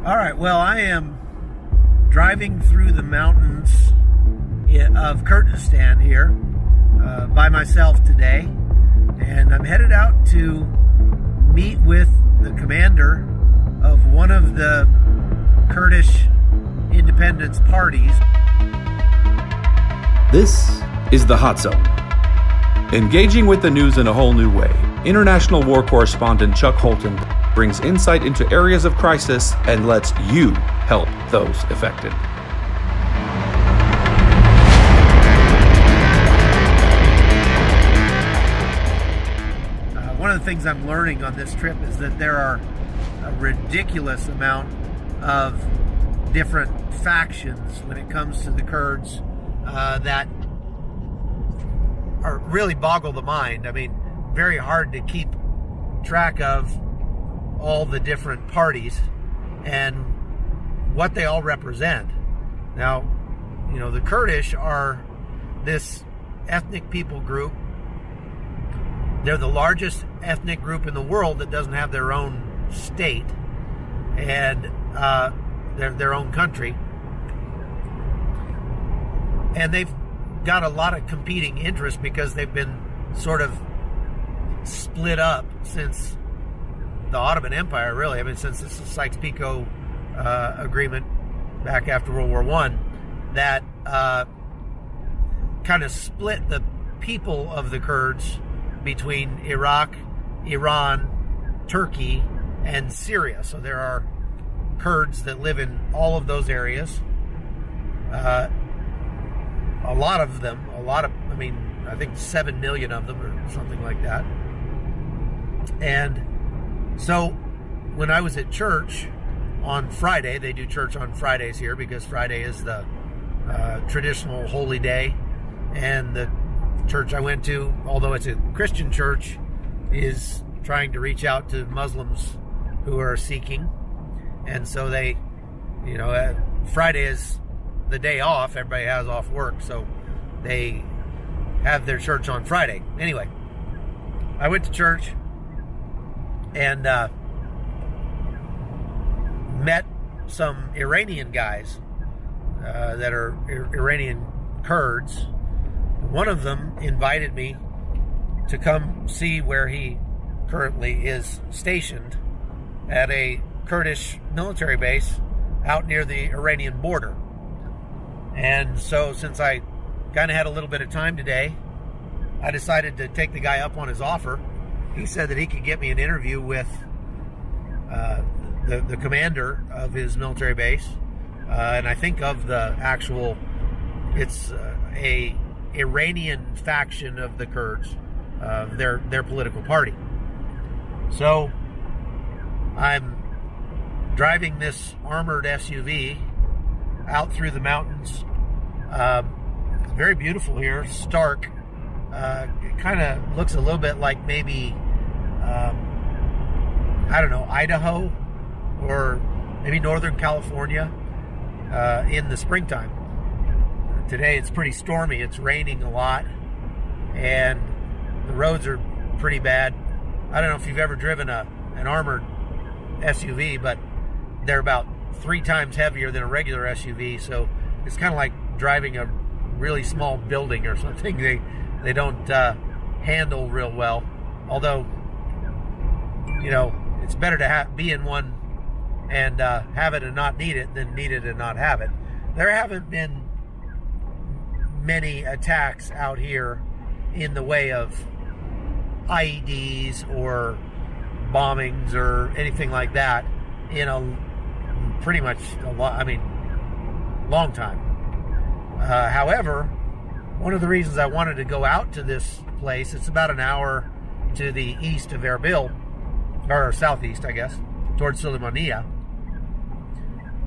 All right, well, I am driving through the mountains of Kurdistan here by myself today, and I'm headed out to meet with the commander of one of the Kurdish independence parties. This is the Hot Zone. Engaging with the news in a whole new way, international war correspondent Chuck Holton brings insight into areas of crisis and lets you help those affected. One of the things I'm learning on this trip is that there are a ridiculous amount of different factions when it comes to the Kurds that are really boggle the mind. I mean, very hard to keep track of all the different parties and what they all represent. Now, you know, the Kurdish are this ethnic people group. They're the largest ethnic group in the world that doesn't have their own state and their own country. And they've got a lot of competing interests because they've been sort of split up since the Ottoman Empire, really. I mean, since the Sykes-Picot agreement back after World War I, that kind of split the people of the Kurds between Iraq, Iran, Turkey, and Syria. So there are Kurds that live in all of those areas. A lot of them, I think 7 million of them or something like that. And so when I was at church on Friday, they do church on Fridays here because Friday is the traditional holy day. And the church I went to, although it's a Christian church, is trying to reach out to Muslims who are seeking. And so they, Friday is the day off. Everybody has off work, so they have their church on Friday. Anyway, I went to church and met some Iranian guys that are Iranian Kurds. One of them invited me to come see where he currently is stationed at a Kurdish military base out near the Iranian border. And so since I kind of had a little bit of time today, I decided to take the guy up on his offer. He said that he could get me an interview with the commander of his military base, and I think of the actual, it's a Iranian faction of the Kurds, their political party. So I'm driving this armored SUV out through the mountains. It's very beautiful here, stark. It kind of looks a little bit like maybe, Idaho or maybe Northern California in the springtime. Today it's pretty stormy. It's raining a lot, and the roads are pretty bad. I don't know if you've ever driven an armored SUV, but they're about 3 times heavier than a regular SUV, so it's kind of like driving a really small building or something. They don't handle real well. Although, it's better to be in one and have it and not need it than need it and not have it. There haven't been many attacks out here in the way of IEDs or bombings or anything like that in long time. However, one of the reasons I wanted to go out to this place, it's about an hour to the east of Erbil, or southeast, I guess, towards Sulaymaniyah.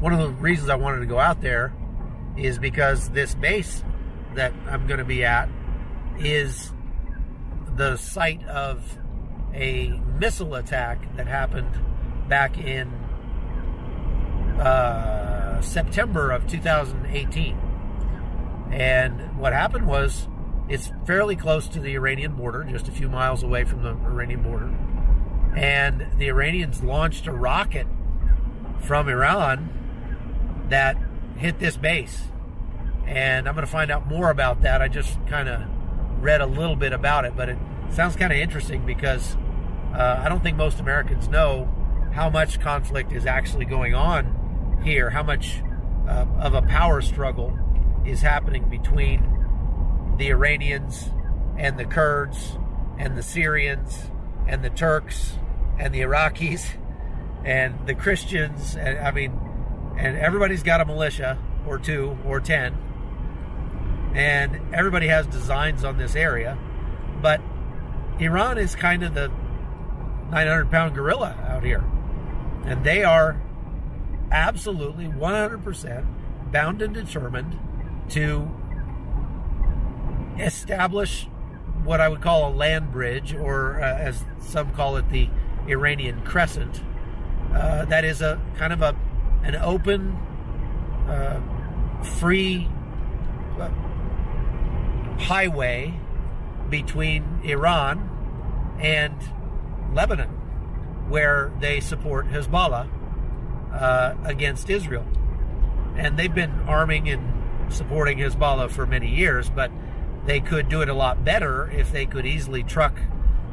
One of the reasons I wanted to go out there is because this base that I'm going to be at is the site of a missile attack that happened back in September of 2018. And what happened was, it's fairly close to the Iranian border, just a few miles away from the Iranian border. And the Iranians launched a rocket from Iran that hit this base. And I'm going to find out more about that. I just kind of read a little bit about it, but it sounds kind of interesting because I don't think most Americans know how much conflict is actually going on here, how much of a power struggle is happening between the Iranians and the Kurds and the Syrians and the Turks and the Iraqis and the Christians, and and everybody's got a militia or 2 or 10, and everybody has designs on this area, but Iran is kind of the 900-pound gorilla out here, and they are absolutely 100% bound and determined to establish what I would call a land bridge, or as some call it, the Iranian Crescent. That is a kind of an open, free highway between Iran and Lebanon, where they support Hezbollah against Israel. And they've been arming and supporting Hezbollah for many years, but they could do it a lot better if they could easily truck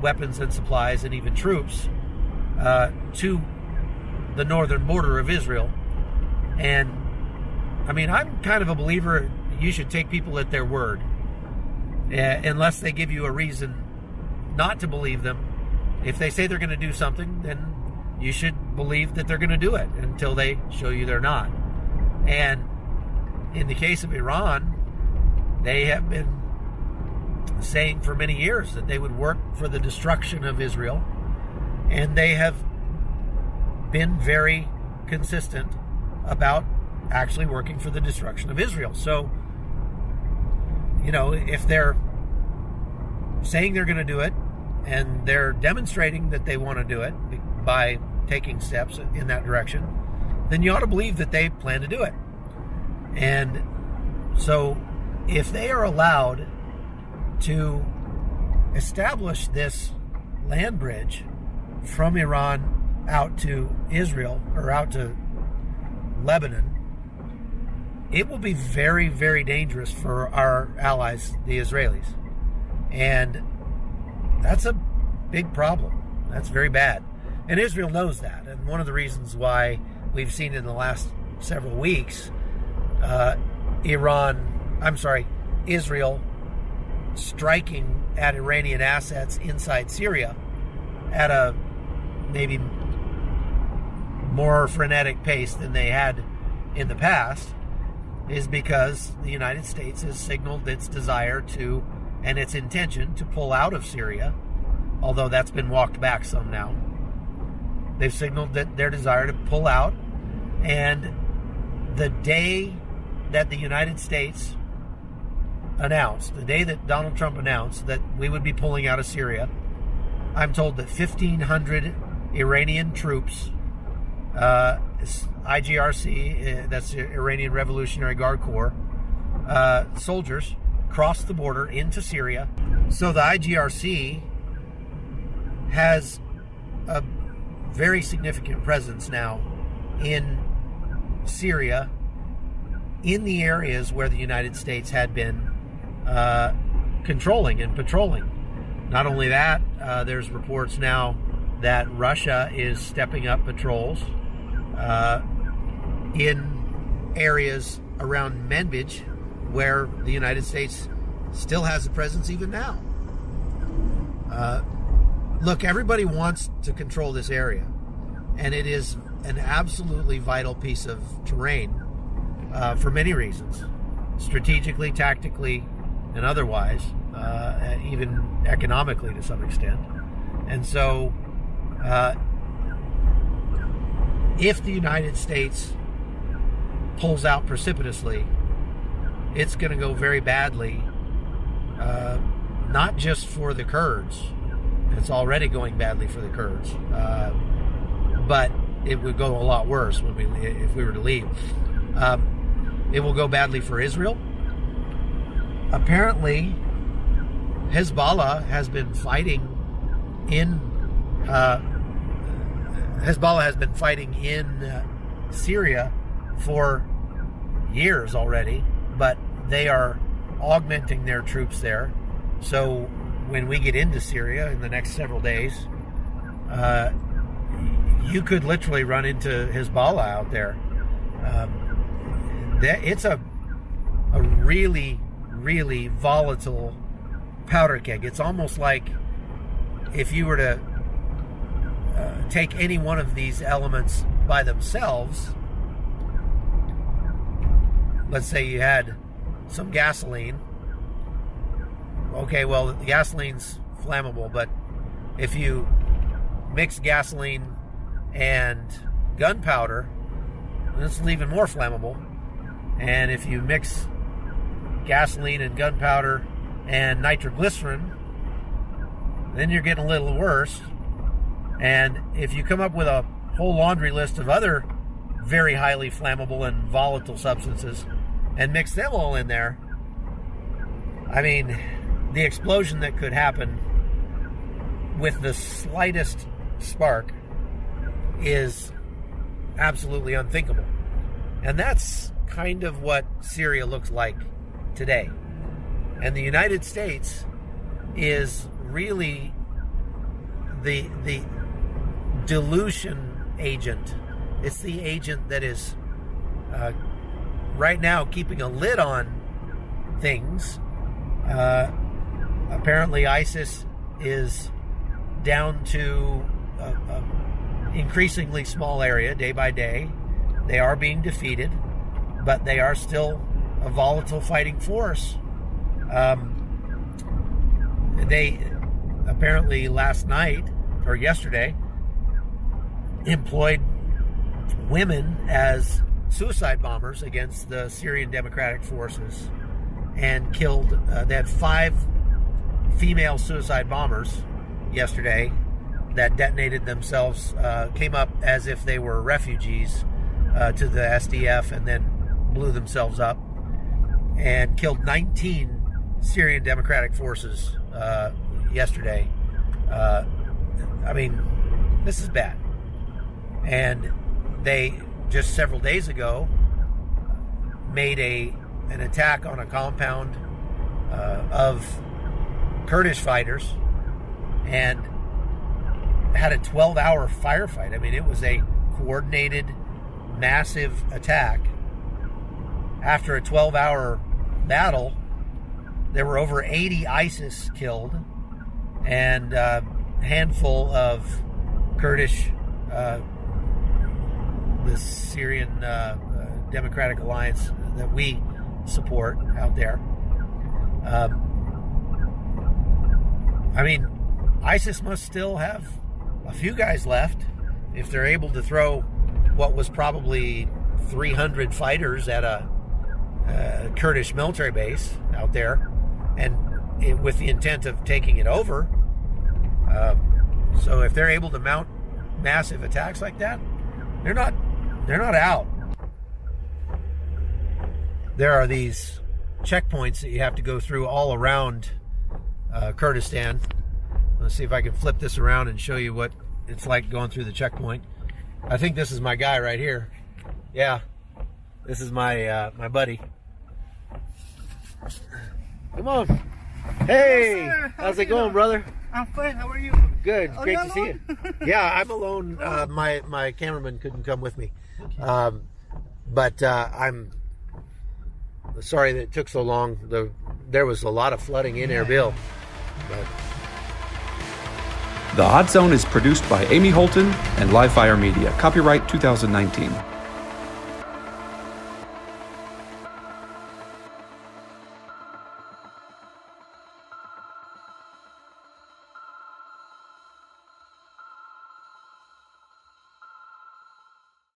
weapons and supplies and even troops to the northern border of Israel. And I'm kind of a believer you should take people at their word, unless they give you a reason not to believe them. If they say they're going to do something, then you should believe that they're going to do it until they show you they're not. And in the case of Iran, they have been saying for many years that they would work for the destruction of Israel, and they have been very consistent about actually working for the destruction of Israel. So, if they're saying they're going to do it, and they're demonstrating that they want to do it by taking steps in that direction, then you ought to believe that they plan to do it. And so if they are allowed to establish this land bridge from Iran out to Israel, or out to Lebanon, it will be very, very dangerous for our allies, the Israelis. And that's a big problem. That's very bad. And Israel knows that. And one of the reasons why we've seen in the last several weeks Israel striking at Iranian assets inside Syria at a maybe more frenetic pace than they had in the past is because the United States has signaled its desire to, and its intention to, pull out of Syria, although that's been walked back some now. They've signaled that their desire to pull out, and the day that the United States announced, the day that Donald Trump announced that we would be pulling out of Syria, I'm told that 1,500 Iranian troops, IGRC, that's the Iranian Revolutionary Guard Corps, soldiers, crossed the border into Syria. So the IGRC has a very significant presence now in Syria, in the areas where the United States had been controlling and patrolling. Not only that, there's reports now that Russia is stepping up patrols in areas around Manbij, where the United States still has a presence even now. Look, everybody wants to control this area, and it is an absolutely vital piece of terrain for many reasons, strategically, tactically, and otherwise, even economically to some extent. And so, if the United States pulls out precipitously, it's going to go very badly, not just for the Kurds. It's already going badly for the Kurds, but it would go a lot worse if we were to leave. It will go badly for Israel. Apparently, Hezbollah has been fighting in Syria for years already, but they are augmenting their troops there. So when we get into Syria in the next several days, you could literally run into Hezbollah out there. It's a really, really volatile powder keg. It's almost like if you were to take any one of these elements by themselves. Let's say you had some gasoline. Okay, well, the gasoline's flammable, but if you mix gasoline and gunpowder, it's even more flammable. And if you mix gasoline and gunpowder and nitroglycerin, then you're getting a little worse. And if you come up with a whole laundry list of other very highly flammable and volatile substances and mix them all in there, I mean, the explosion that could happen with the slightest spark is absolutely unthinkable. And that's kind of what Syria looks like today. And the United States is really the dilution agent. It's the agent that is right now keeping a lid on things. Apparently ISIS is down to an increasingly small area day by day. They are being defeated, but they are still a volatile fighting force. They apparently last night or yesterday employed women as suicide bombers against the Syrian Democratic Forces and killed, they had 5 female suicide bombers yesterday that detonated themselves, came up as if they were refugees to the SDF and then blew themselves up and killed 19 Syrian Democratic Forces yesterday. I mean, this is bad. And they just several days ago made an attack on a compound of Kurdish fighters and had a 12-hour firefight. I mean, it was a coordinated, massive attack. After a 12-hour battle, there were over 80 ISIS killed and a handful of Kurdish, the Syrian Democratic Alliance that we support out there. I mean, ISIS must still have a few guys left if they're able to throw what was probably 300 fighters at a Kurdish military base out there, and with the intent of taking it over. So if they're able to mount massive attacks like that, they're not out. There are these checkpoints that you have to go through all around Kurdistan. Let's see if I can flip this around and show you what it's like going through the checkpoint. I think this is my guy right here. Yeah, this is my my buddy. Come on. Hey, how's it going, brother? I'm fine. How are you? Good. Oh, Great you're to see you. alone? Yeah, I'm alone. My cameraman couldn't come with me. But I'm sorry that it took so long. There was a lot of flooding in Erbil. But The Hot Zone is produced by Amy Holton and Livefire Media. Copyright 2019.